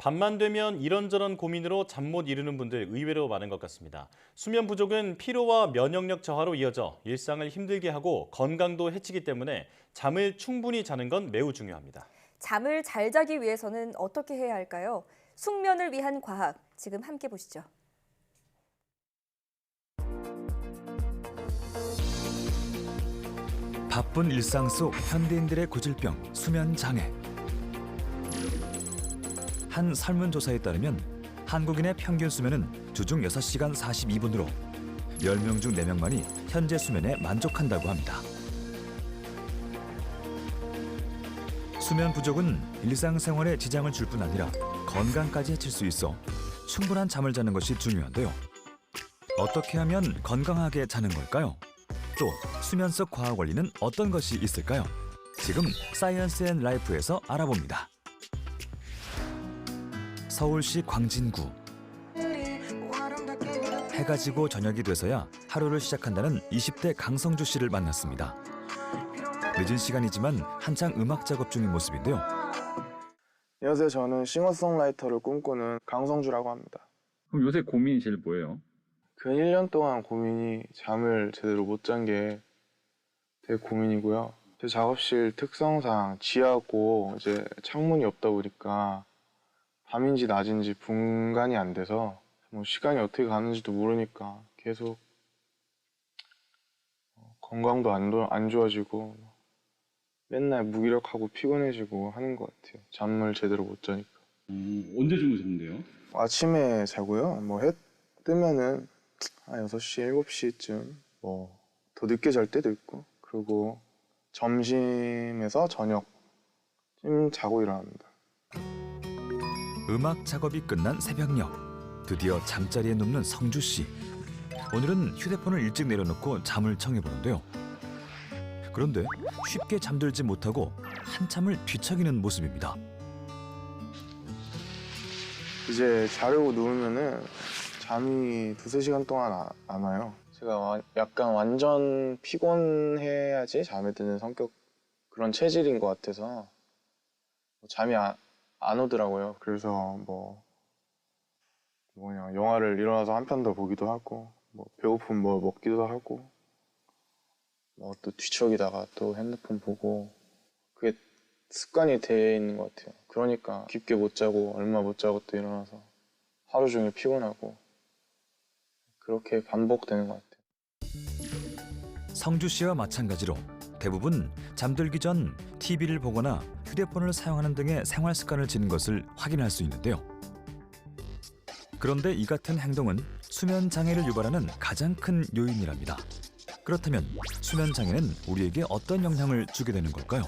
밤만 되면 이런저런 고민으로 잠 못 이루는 분들 의외로 많은 것 같습니다. 수면 부족은 피로와 면역력 저하로 이어져 일상을 힘들게 하고 건강도 해치기 때문에 잠을 충분히 자는 건 매우 중요합니다. 잠을 잘 자기 위해서는 어떻게 해야 할까요? 숙면을 위한 과학, 지금 함께 보시죠. 바쁜 일상 속 현대인들의 고질병, 수면 장애. 한 설문조사에 따르면 한국인의 평균 수면은 주중 6시간 42분으로 10명 중 4명만이 현재 수면에 만족한다고 합니다. 수면 부족은 일상생활에 지장을 줄 뿐 아니라 건강까지 해칠 수 있어 충분한 잠을 자는 것이 중요한데요. 어떻게 하면 건강하게 자는 걸까요? 또 수면 속 과학 원리는 어떤 것이 있을까요? 지금 사이언스 앤 라이프에서 알아봅니다. 서울시 광진구. 해가 지고 저녁이 돼서야 하루를 시작한다는 20대 강성주 씨를 만났습니다. 늦은 시간이지만 한창 음악 작업 중인 모습인데요. 안녕하세요. 저는 싱어송라이터를 꿈꾸는 강성주라고 합니다. 그럼 요새 고민이 제일 뭐예요? 근 1년 동안 고민이 잠을 제대로 못 잔 게 되게 고민이고요. 제 작업실 특성상 지하고 이제 창문이 없다 보니까 밤인지 낮인지 분간이 안 돼서 뭐 시간이 어떻게 가는지도 모르니까 계속 건강도 안 좋아지고 맨날 무기력하고 피곤해지고 하는 것 같아요. 잠을 제대로 못 자니까. 언제 주무셨는데요? 아침에 자고요. 뭐 해 뜨면은 한 6시, 7시쯤 뭐 더 늦게 잘 때도 있고, 그리고 점심에서 저녁쯤 자고 일어납니다. 음악 작업이 끝난 새벽녘. 드디어 잠자리에 눕는 성주 씨. 오늘은 휴대폰을 일찍 내려놓고 잠을 청해보는데요. 그런데 쉽게 잠들지 못하고 한참을 뒤척이는 모습입니다. 이제 자려고 누우면은 잠이 2~3시간 동안 안 와요. 제가 약간 완전 피곤해야지 잠에 드는 성격, 그런 체질인 것 같아서 잠이 안 오더라고요. 그래서 뭐냐, 영화를 일어나서 한 편 더 보기도 하고, 뭐 배고프면 뭐 먹기도 하고, 뭐 또 뒤척이다가 또 핸드폰 보고, 그게 습관이 돼 있는 것 같아요. 그러니까 깊게 못 자고 얼마 못 자고 또 일어나서 하루 종일 피곤하고 그렇게 반복되는 것 같아요. 성주 씨와 마찬가지로 대부분 잠들기 전 TV를 보거나 휴대폰을 사용하는 등의 생활 습관을 지닌 것을 확인할 수 있는데요. 그런데 이 같은 행동은 수면 장애를 유발하는 가장 큰 요인이랍니다. 그렇다면 수면 장애는 우리에게 어떤 영향을 주게 되는 걸까요?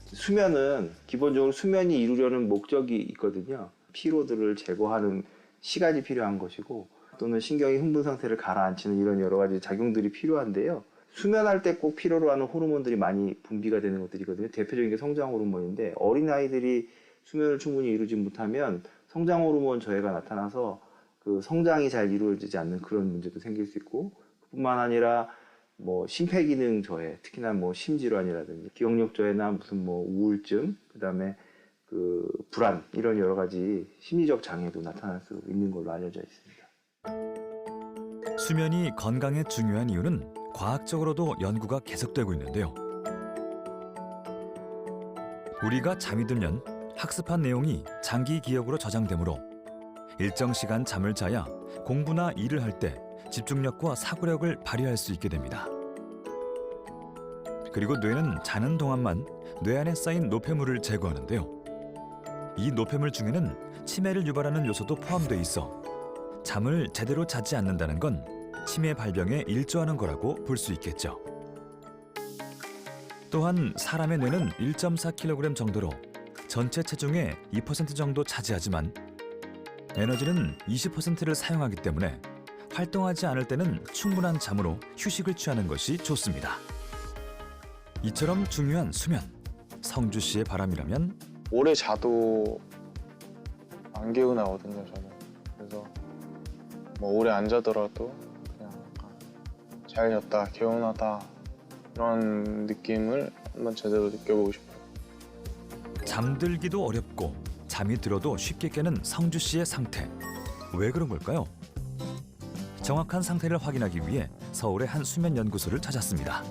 수면은 기본적으로 수면이 이루려는 목적이 있거든요. 피로들을 제거하는 시간이 필요한 것이고, 또는 신경의 흥분 상태를 가라앉히는 이런 여러 가지 작용들이 필요한데요. 수면할 때 꼭 필요로 하는 호르몬들이 많이 분비가 되는 것들이거든요. 대표적인 게 성장 호르몬인데, 어린아이들이 수면을 충분히 이루지 못하면 성장 호르몬 저해가 나타나서 그 성장이 잘 이루어지지 않는 그런 문제도 생길 수 있고, 그뿐만 아니라 뭐 심폐기능 저해, 특히나 뭐 심질환이라든지 기억력 저해나 무슨 뭐 우울증, 그다음에 그 불안, 이런 여러 가지 심리적 장애도 나타날 수 있는 걸로 알려져 있습니다. 수면이 건강에 중요한 이유는 과학적으로도 연구가 계속되고 있는데요. 우리가 잠이 들면 학습한 내용이 장기 기억으로 저장되므로 일정 시간 잠을 자야 공부나 일을 할 때 집중력과 사고력을 발휘할 수 있게 됩니다. 그리고 뇌는 자는 동안만 뇌 안에 쌓인 노폐물을 제거하는데요. 이 노폐물 중에는 치매를 유발하는 요소도 포함돼 있어 잠을 제대로 자지 않는다는 건 치매 발병에 일조하는 거라고 볼 수 있겠죠. 또한 사람의 뇌는 1.4kg 정도로 전체 체중의 2% 정도 차지하지만 에너지는 20%를 사용하기 때문에 활동하지 않을 때는 충분한 잠으로 휴식을 취하는 것이 좋습니다. 이처럼 중요한 수면, 성주 씨의 바람이라면 오래 자도 안 개운하거든요, 저는. 그래서 뭐 오래 안 자더라도 그냥 잘 잤다, 개운하다, 이런 느낌을 한번 제대로 느껴보고 싶어요. 잠들기도 어렵고 잠이 들어도 쉽게 깨는 성주 씨의 상태. 왜 그런 걸까요? 정확한 상태를 확인하기 위해 서울의 한 수면 연구소를 찾았습니다.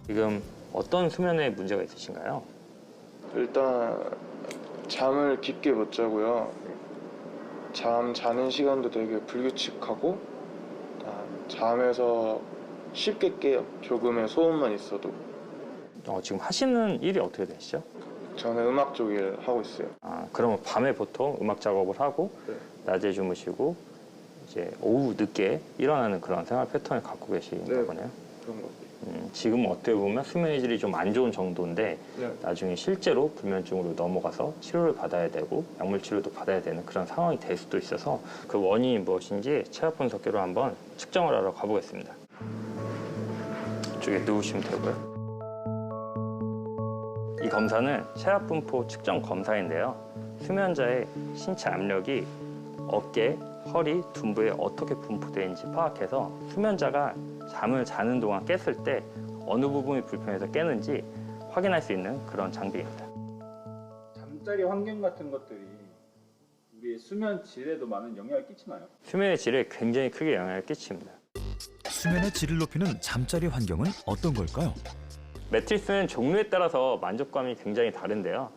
지금 어떤 수면에 문제가 있으신가요? 일단 잠을 깊게 못 자고요. 잠 자는 시간도 되게 불규칙하고 잠에서 쉽게 깨요. 조금의 소음만 있어도. 지금 하시는 일이 어떻게 되시죠? 저는 음악 쪽 일 하고 있어요. 그러면 밤에 보통 음악 작업을 하고 네. 낮에 주무시고 이제 오후 늦게 일어나는 그런 생활 패턴을 갖고 계신가 네. 보네요. 그런 거. 지금 어떻게 보면 수면의 질이 좀 안 좋은 정도인데 네. 나중에 실제로 불면증으로 넘어가서 치료를 받아야 되고 약물 치료도 받아야 되는 그런 상황이 될 수도 있어서 그 원인이 무엇인지 체압 분석기로 한번 측정을 하러 가보겠습니다. 이쪽에 누우시면 되고요. 이 검사는 체압 분포 측정 검사인데요. 수면자의 신체 압력이 어깨, 허리, 둔부에 어떻게 분포되는지 파악해서 수면자가 잠을 자는 동안 깼을 때 어느 부분이 불편해서 깨는지 확인할 수 있는 그런 장비입니다. 잠자리 환경 같은 것들이 우리의 수면 질에도 많은 영향을 끼치나요? 수면의 질에 굉장히 크게 영향을 끼칩니다. 수면의 질을 높이는 잠자리 환경은 어떤 걸까요? 매트리스는 종류에 따라서 만족감이 굉장히 다른데요.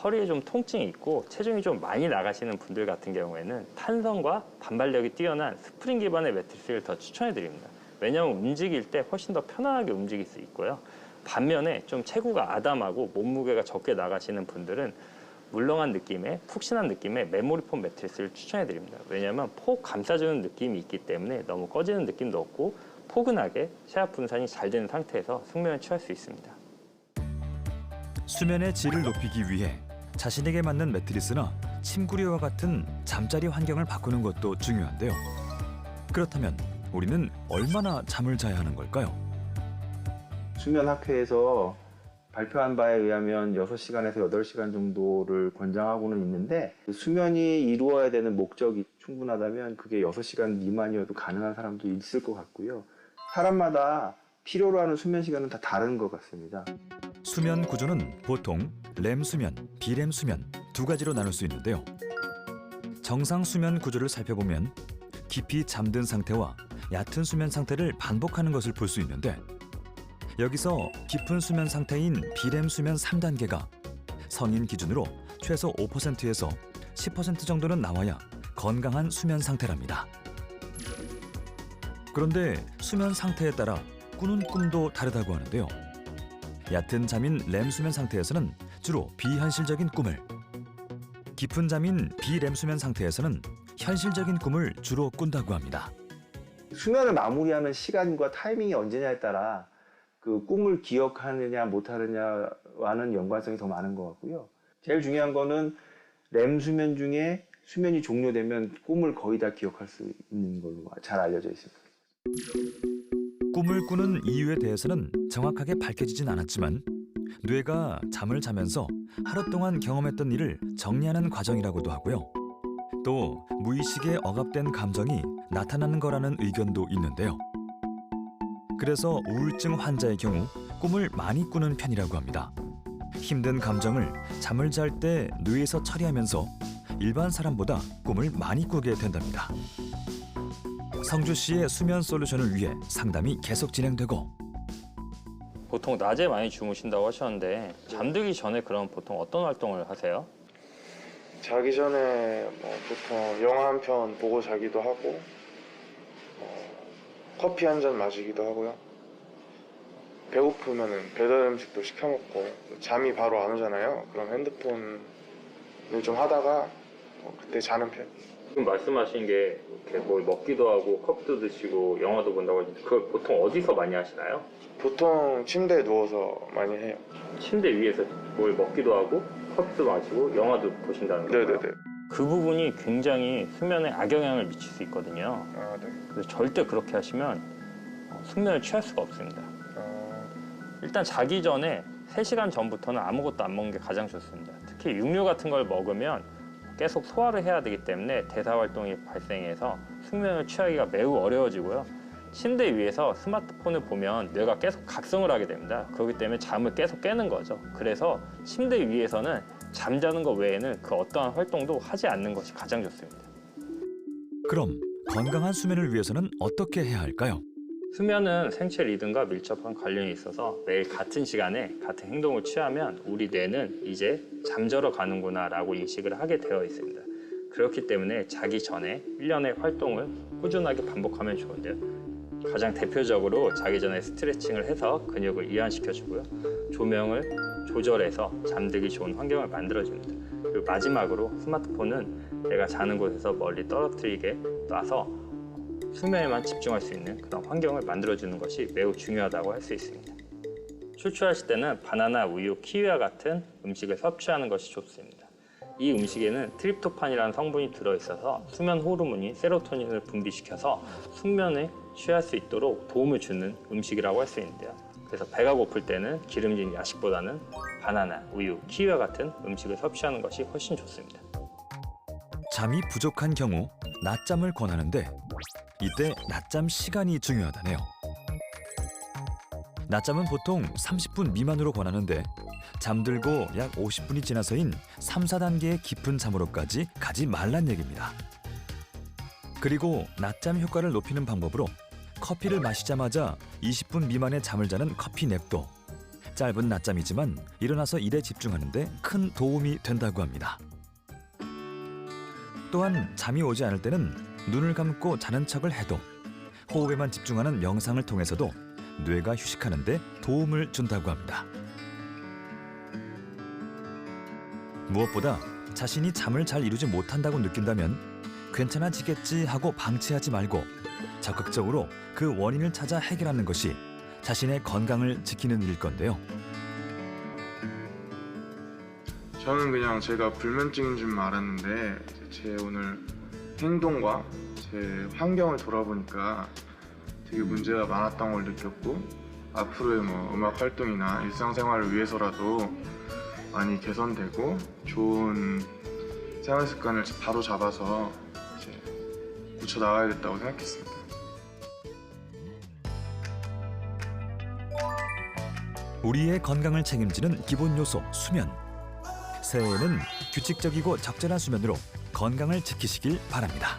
허리에 좀 통증이 있고 체중이 좀 많이 나가시는 분들 같은 경우에는 탄성과 반발력이 뛰어난 스프링 기반의 매트리스를 더 추천해 드립니다. 왜냐하면 움직일 때 훨씬 더 편안하게 움직일 수 있고요. 반면에 좀 체구가 아담하고 몸무게가 적게 나가시는 분들은 물렁한 느낌의 푹신한 느낌의 메모리폼 매트리스를 추천해 드립니다. 왜냐하면 폭 감싸주는 느낌이 있기 때문에 너무 꺼지는 느낌도 없고 포근하게 체압 분산이 잘 되는 상태에서 숙면을 취할 수 있습니다. 수면의 질을 높이기 위해 자신에게 맞는 매트리스나 침구류와 같은 잠자리 환경을 바꾸는 것도 중요한데요. 그렇다면 우리는 얼마나 잠을 자야 하는 걸까요? 수면학회에서 발표한 바에 의하면 6시간에서 8시간 정도를 권장하고는 있는데 수면이 이루어야 되는 목적이 충분하다면 그게 6시간 미만이어도 가능한 사람도 있을 것 같고요. 사람마다 필요로 하는 수면 시간은 다 다른 것 같습니다. 수면 구조는 보통 렘 수면, 비렘 수면 두 가지로 나눌 수 있는데요. 정상 수면 구조를 살펴보면 깊이 잠든 상태와 얕은 수면 상태를 반복하는 것을 볼 수 있는데 여기서 깊은 수면 상태인 비렘 수면 3단계가 성인 기준으로 최소 5%에서 10% 정도는 나와야 건강한 수면 상태랍니다. 그런데 수면 상태에 따라 꾸는 꿈도 다르다고 하는데요. 얕은 잠인 렘 수면 상태에서는 주로 비현실적인 꿈을, 깊은 잠인 비렘 수면 상태에서는 현실적인 꿈을 주로 꾼다고 합니다. 수면을 마무리하는 시간과 타이밍이 언제냐에 따라 그 꿈을 기억하느냐 못하느냐와는 연관성이 더 많은 것 같고요. 제일 중요한 거는 렘 수면 중에 수면이 종료되면 꿈을 거의 다 기억할 수 있는 걸로 잘 알려져 있습니다. 꿈을 꾸는 이유에 대해서는 정확하게 밝혀지진 않았지만 뇌가 잠을 자면서 하루 동안 경험했던 일을 정리하는 과정이라고도 하고요. 또 무의식에 억압된 감정이 나타나는 거라는 의견도 있는데요. 그래서 우울증 환자의 경우 꿈을 많이 꾸는 편이라고 합니다. 힘든 감정을 잠을 잘 때 뇌에서 처리하면서 일반 사람보다 꿈을 많이 꾸게 된답니다. 성주 씨의 수면 솔루션을 위해 상담이 계속 진행되고 보통 낮에 많이 주무신다고 하셨는데 잠들기 전에 그럼 보통 어떤 활동을 하세요? 자기 전에 보통 영화 한 편 보고 자기도 하고 커피 한 잔 마시기도 하고요. 배고프면 배달 음식도 시켜 먹고 잠이 바로 안 오잖아요. 그럼 핸드폰을 좀 하다가 그때 자는 편. 지금 말씀하신 게 이렇게 뭘 먹기도 하고 커피도 드시고 영화도 본다고 하는데 그걸 보통 어디서 많이 하시나요? 보통 침대에 누워서 많이 해요. 침대 위에서 뭘 먹기도 하고 커피도 마시고 영화도 보신다는 거예요? 네네네. 그 부분이 굉장히 수면에 악영향을 미칠 수 있거든요. 아, 네. 그래서 절대 그렇게 하시면 숙면을 취할 수가 없습니다. 일단 자기 전에 3시간 전부터는 아무것도 안 먹는 게 가장 좋습니다. 특히 육류 같은 걸 먹으면 계속 소화를 해야 되기 때문에 대사 활동이 발생해서 숙면을 취하기가 매우 어려워지고요. 침대 위에서 스마트폰을 보면 뇌가 계속 각성을 하게 됩니다. 그렇기 때문에 잠을 계속 깨는 거죠. 그래서 침대 위에서는 잠자는 것 외에는 그 어떠한 활동도 하지 않는 것이 가장 좋습니다. 그럼 건강한 수면을 위해서는 어떻게 해야 할까요? 수면은 생체 리듬과 밀접한 관련이 있어서 매일 같은 시간에 같은 행동을 취하면 우리 뇌는 이제 잠자러 가는구나 라고 인식을 하게 되어 있습니다. 그렇기 때문에 자기 전에 일련의 활동을 꾸준하게 반복하면 좋은데요. 가장 대표적으로 자기 전에 스트레칭을 해서 근육을 이완시켜주고요. 조명을 조절해서 잠들기 좋은 환경을 만들어줍니다. 그리고 마지막으로 스마트폰은 내가 자는 곳에서 멀리 떨어뜨리게 놔서 수면에만 집중할 수 있는 그런 환경을 만들어주는 것이 매우 중요하다고 할 수 있습니다. 출출하실 때는 바나나, 우유, 키위와 같은 음식을 섭취하는 것이 좋습니다. 이 음식에는 트립토판이라는 성분이 들어있어서 수면 호르몬인 세로토닌을 분비시켜서 숙면에 취할 수 있도록 도움을 주는 음식이라고 할 수 있는데요. 그래서 배가 고플 때는 기름진 야식보다는 바나나, 우유, 키위와 같은 음식을 섭취하는 것이 훨씬 좋습니다. 잠이 부족한 경우 낮잠을 권하는데 이때 낮잠 시간이 중요하다네요. 낮잠은 보통 30분 미만으로 권하는데 잠들고 약 50분이 지나서인 3, 4단계의 깊은 잠으로까지 가지 말란 얘기입니다. 그리고 낮잠 효과를 높이는 방법으로 커피를 마시자마자 20분 미만의 잠을 자는 커피냅도 짧은 낮잠이지만 일어나서 일에 집중하는 데 큰 도움이 된다고 합니다. 또한 잠이 오지 않을 때는 눈을 감고 자는 척을 해도 호흡에만 집중하는 명상을 통해서도 뇌가 휴식하는 데 도움을 준다고 합니다. 무엇보다 자신이 잠을 잘 이루지 못한다고 느낀다면 괜찮아지겠지 하고 방치하지 말고 적극적으로 그 원인을 찾아 해결하는 것이 자신의 건강을 지키는 일일 건데요. 저는 그냥 제가 불면증인 줄 알았는데 제 오늘 행동과 제 환경을 돌아보니까 되게 문제가 많았던 걸 느꼈고 앞으로의 뭐 음악 활동이나 일상생활을 위해서라도 많이 개선되고 좋은 생활 습관을 바로 잡아서 이제 고쳐 나가야겠다고 생각했습니다. 우리의 건강을 책임지는 기본 요소 수면. 새해에는 규칙적이고 적절한 수면으로 건강을 지키시길 바랍니다.